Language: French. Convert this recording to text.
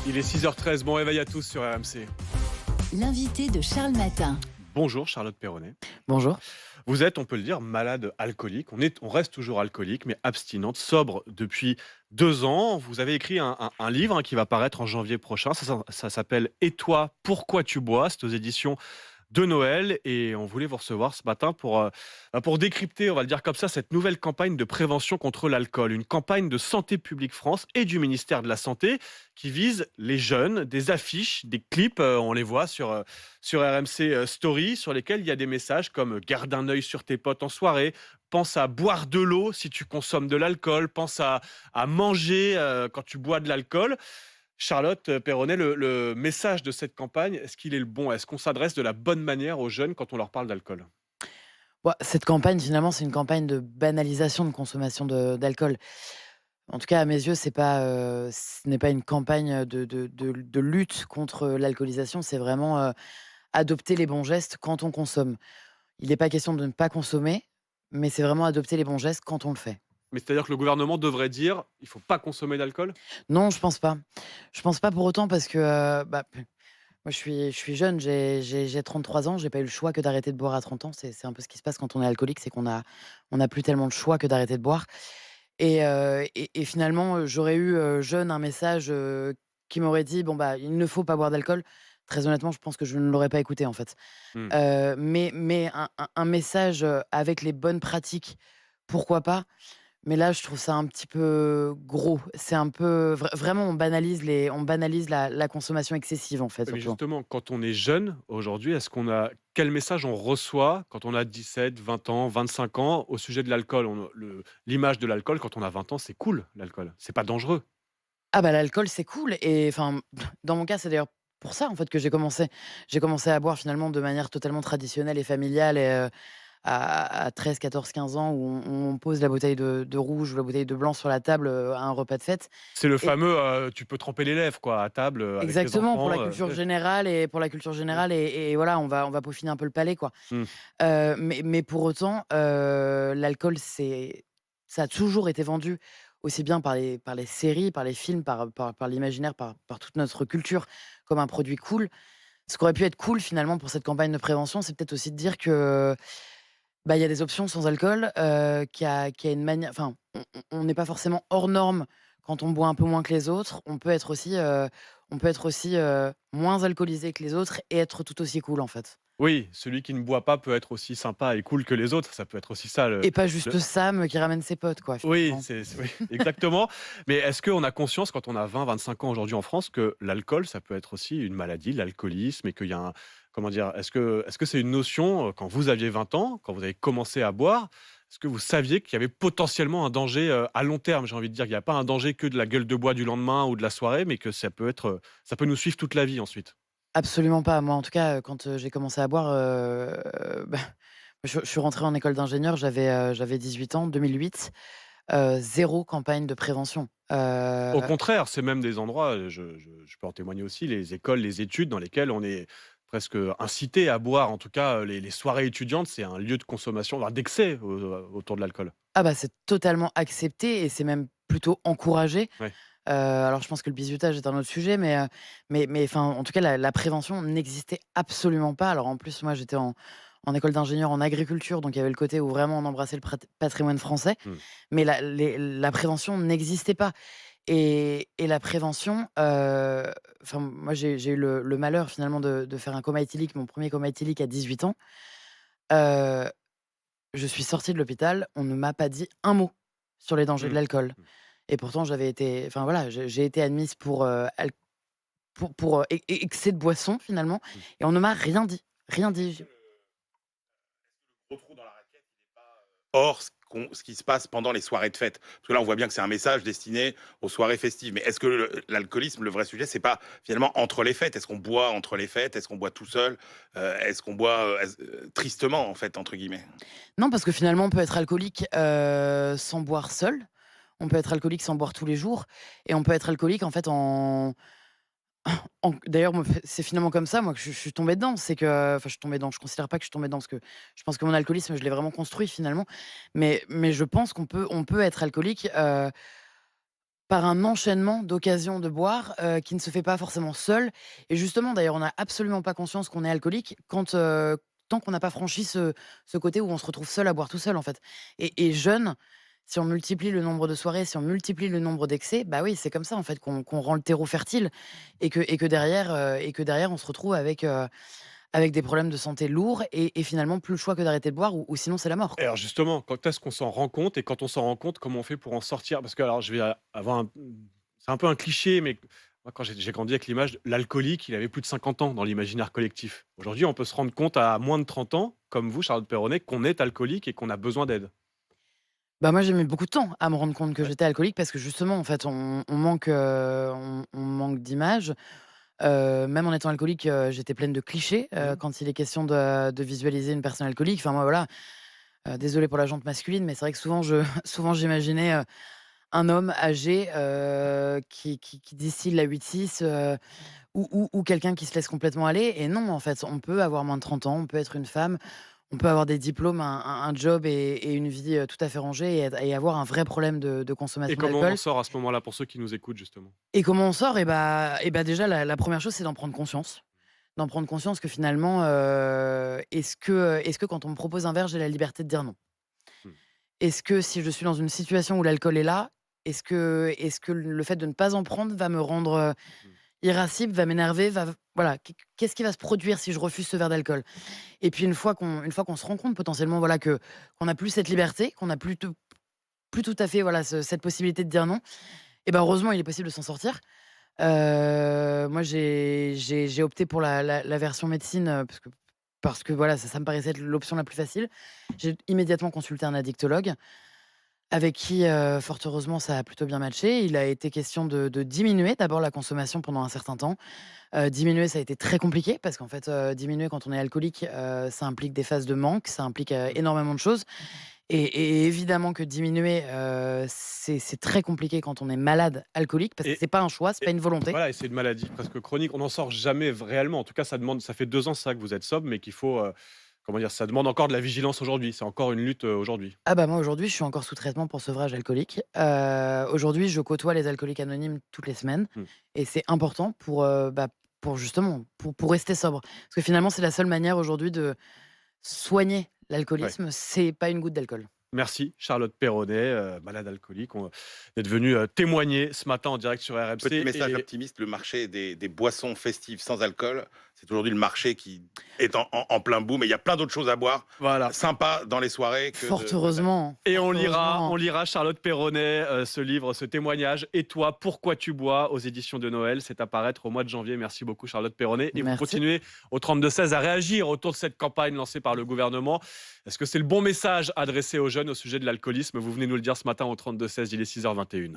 Il est 6h13, bon réveil à tous sur RMC. L'invité de Charles Matin. Bonjour Charlotte Perronnet. Bonjour. Vous êtes, on peut le dire, malade alcoolique. On reste toujours alcoolique, mais abstinente, sobre depuis 2 ans. Vous avez écrit un livre qui va paraître en janvier prochain. Ça s'appelle « Et toi, pourquoi tu bois ?» C'est aux éditions de Noël. Et on voulait vous recevoir ce matin pour décrypter, on va le dire comme ça, cette nouvelle campagne de prévention contre l'alcool. Une campagne de Santé publique France et du ministère de la Santé qui vise les jeunes, des affiches, des clips, on les voit sur RMC Story, sur lesquels il y a des messages comme garde un œil sur tes potes en soirée, pense à boire de l'eau si tu consommes de l'alcool, pense à manger quand tu bois de l'alcool. Charlotte Perronnet, le message de cette campagne, est-ce qu'il est le bon? Est-ce qu'on s'adresse de la bonne manière aux jeunes quand on leur parle d'alcool? Cette campagne, finalement, c'est une campagne de banalisation de consommation d'alcool. En tout cas, à mes yeux, ce n'est pas une campagne de lutte contre l'alcoolisation. C'est vraiment adopter les bons gestes quand on consomme. Il n'est pas question de ne pas consommer, mais c'est vraiment adopter les bons gestes quand on le fait. Mais c'est-à-dire que le gouvernement devrait dire il faut pas consommer d'alcool? Non, je pense pas. Je pense pas pour autant parce que moi, je suis jeune, j'ai 33 ans, j'ai pas eu le choix que d'arrêter de boire à 30 ans. C'est un peu ce qui se passe quand on est alcoolique, c'est qu'on a plus tellement le choix que d'arrêter de boire. Et finalement, j'aurais eu, jeune, un message, qui m'aurait dit: «Bon, bah, il ne faut pas boire d'alcool». Très honnêtement, je pense que je ne l'aurais pas écouté, en fait. Hmm. Mais un message, avec les bonnes pratiques, pourquoi pas? Mais là, je trouve ça un petit peu gros. C'est un peu vraiment on banalise la consommation excessive, en fait, Mais surtout. justement, quand on est jeune aujourd'hui, quel message on reçoit quand on a 17, 20 ans, 25 ans au sujet de l'alcool? L'image de l'alcool quand on a 20 ans, c'est cool, l'alcool. C'est pas dangereux. Ah bah, l'alcool, c'est cool et enfin, dans mon cas, c'est d'ailleurs pour ça, en fait, que j'ai commencé. J'ai commencé à boire finalement de manière totalement traditionnelle et familiale et à 13, 14, 15 ans où on pose la bouteille de rouge ou la bouteille de blanc sur la table, à un repas de fête C'est le et fameux, tu peux tremper les lèvres quoi, à table, avec les exactement, pour la enfants, culture ouais. générale et voilà, on va peaufiner un peu le palais, quoi. Mmh. Mais pour autant, l'alcool, ça a toujours été vendu aussi bien par les séries, par les films, par l'imaginaire, par toute notre culture comme un produit cool. Ce qui aurait pu être cool finalement pour cette campagne de prévention, c'est peut-être aussi de dire que, bah, il y a des options sans alcool, qu'il y a une manière enfin, on n'est pas forcément hors norme quand on boit un peu moins que les autres. On peut être aussi, moins alcoolisé que les autres et être tout aussi cool, en fait. Oui, celui qui ne boit pas peut être aussi sympa et cool que les autres, ça peut être aussi ça Et pas le juste Sam qui ramène ses potes, quoi, oui, finalement. oui, exactement. Mais est-ce qu'on a conscience quand on a 20, 25 ans aujourd'hui en France que l'alcool, ça peut être aussi une maladie, l'alcoolisme et qu'il y a un comment dire? Est-ce que c'est une notion, quand vous aviez 20 ans, quand vous avez commencé à boire, est-ce que vous saviez qu'il y avait potentiellement un danger, à long terme? J'ai envie de dire, il y a pas un danger que de la gueule de bois du lendemain ou de la soirée, mais que ça peut nous suivre toute la vie ensuite? Absolument pas. Moi, en tout cas, quand, j'ai commencé à boire, bah, je suis rentrée en école d'ingénieur, j'avais 18 ans, 2008, 0 campagne de prévention. Au contraire, c'est même des endroits, je peux en témoigner aussi, les écoles, les études dans lesquelles on est presque incité à boire. En tout cas, les soirées étudiantes, c'est un lieu de consommation, voire d'excès autour de l'alcool. Ah bah, c'est totalement accepté et c'est même plutôt encouragé. Ouais. Alors je pense que le bizutage est un autre sujet, mais enfin, en tout cas, la prévention n'existait absolument pas. Alors en plus, moi, j'étais en école d'ingénieur en agriculture, donc il y avait le côté où vraiment on embrassait le patrimoine français, Mmh. mais la prévention n'existait pas et la prévention, enfin, moi, j'ai eu le malheur finalement de faire un coma éthylique, mon premier coma éthylique à 18 ans. Heu, je suis sortie de l'hôpital, on ne m'a pas dit un mot sur les dangers de Mmh. l'alcool. Mmh. Et pourtant j'avais été enfin voilà, j'ai été admise pour excès de boisson finalement Mmh. et on ne m'a rien dit, rien dit. Gros trou dans la raquette, il est pas, hors ce qui se passe pendant les soirées de fête. Parce que là, on voit bien que c'est un message destiné aux soirées festives. Mais est-ce que l'alcoolisme, le vrai sujet, c'est pas finalement entre les fêtes? Est-ce qu'on boit entre les fêtes? Est-ce qu'on boit tout seul? Est-ce qu'on boit tristement, en fait, entre guillemets? Non, parce que finalement on peut être alcoolique, sans boire seul, on peut être alcoolique sans boire tous les jours et on peut être alcoolique en fait d'ailleurs moi c'est finalement comme ça moi que je suis tombée dedans. C'est que enfin je suis tombée dedans, je considère pas que je suis tombée dedans parce que je pense que mon alcoolisme je l'ai vraiment construit finalement. Mais je pense qu'on peut être alcoolique, Par un enchaînement d'occasions de boire, qui ne se fait pas forcément seul et justement d'ailleurs on n'a absolument pas conscience qu'on est alcoolique tant qu'on n'a pas franchi ce côté où on se retrouve seul à boire tout seul en fait et jeune, si on multiplie le nombre de soirées, si on multiplie le nombre d'excès, bah oui, c'est comme ça en fait qu'on rend le terreau fertile et que derrière on se retrouve avec des problèmes de santé lourds et finalement plus le choix que d'arrêter de boire ou sinon c'est la mort, Et quoi. alors justement, quand est-ce qu'on s'en rend compte? Et quand on s'en rend compte, comment on fait pour en sortir? Parce que alors je vais avoir c'est un peu un cliché, mais moi quand j'ai grandi avec l'image de l'alcoolique, il avait plus de 50 ans dans l'imaginaire collectif. Aujourd'hui, on peut se rendre compte à moins de 30 ans, comme vous, Charlotte Perronnet, qu'on est alcoolique et qu'on a besoin d'aide. Bah, moi, j'ai mis beaucoup de temps à me rendre compte que Ouais. j'étais alcoolique parce que justement, en fait, on manque d'images. Même en étant alcoolique, j'étais pleine de clichés, Mmh. quand il est question de visualiser une personne alcoolique. Enfin, moi, voilà, désolée pour la jante masculine, mais c'est vrai que souvent, souvent, j'imaginais, un homme âgé, qui distille la 8-6, ou quelqu'un qui se laisse complètement aller et non, en fait, on peut avoir moins de 30 ans, on peut être une femme, on peut avoir des diplômes, un job et une vie, tout à fait rangée et avoir un vrai problème de Et consommation comment on en d'alcool sort à ce moment-là pour ceux qui nous écoutent justement? et comment on sort? Et bah, déjà la 1re chose, c'est d'en prendre conscience. D'en prendre conscience que finalement, est-ce que quand on me propose un verre, j'ai la liberté de dire non? Mmh. Est-ce que si je suis dans une situation où l'alcool est là, est-ce que le fait de ne pas en prendre va me rendre, Mmh. irascible, va m'énerver, va voilà, qu'est-ce qui va se produire si je refuse ce verre d'alcool? Et puis une fois qu'on se rend compte potentiellement, voilà, qu'on n'a plus cette liberté, qu'on n'a plus tout à fait, voilà, cette possibilité de dire non et ben, heureusement, il est possible de s'en sortir. Moi, j'ai opté pour la version médecine, parce que voilà, ça me paraissait être l'option la plus facile. J'ai immédiatement consulté un addictologue avec qui, fort heureusement, ça a plutôt bien matché. Il a été question de diminuer d'abord la consommation pendant un certain temps. Diminuer, ça a été très compliqué parce qu'en fait, diminuer quand on est alcoolique, ça implique des phases de manque, ça implique, Mmh. énormément de choses et évidemment que diminuer, c'est très compliqué quand on est malade alcoolique parce que Et c'est pas un choix, c'est pas et une volonté. voilà, et c'est une maladie presque chronique. On n'en sort jamais réellement. En tout cas, ça fait 2 ans ça que vous êtes sobre, mais qu'il faut, comment dire? Ça demande encore de la vigilance aujourd'hui. C'est encore une lutte, aujourd'hui. Ah bah, moi aujourd'hui, je suis encore sous traitement pour sevrage alcoolique. Aujourd'hui, je côtoie les alcooliques anonymes toutes les semaines Mmh. et c'est important pour justement, pour rester sobre. Parce que finalement, c'est la seule manière aujourd'hui de soigner Ouais. l'alcoolisme, c'est pas une goutte d'alcool. Merci Charlotte Perronnet, malade alcoolique. On est venue, témoigner ce matin en direct sur Petit RMC message et optimiste, le marché des boissons festives sans alcool, c'est aujourd'hui le marché qui est en plein boom et il y a plein d'autres choses à boire, voilà. sympa dans les soirées Fort que de l'alcool. heureusement, Et fort on heureusement. lira Charlotte Perronnet, ce livre, ce témoignage «Et toi, pourquoi tu bois?» aux éditions de Noël. C'est à paraître au mois de janvier. Merci beaucoup Charlotte Perronnet et vous Merci. continuez au 32-16 à réagir autour de cette campagne lancée par le gouvernement. Est-ce que c'est le bon message adressé aux jeunes au sujet de l'alcoolisme? Vous venez nous le dire ce matin au 32-16, il est 6h21.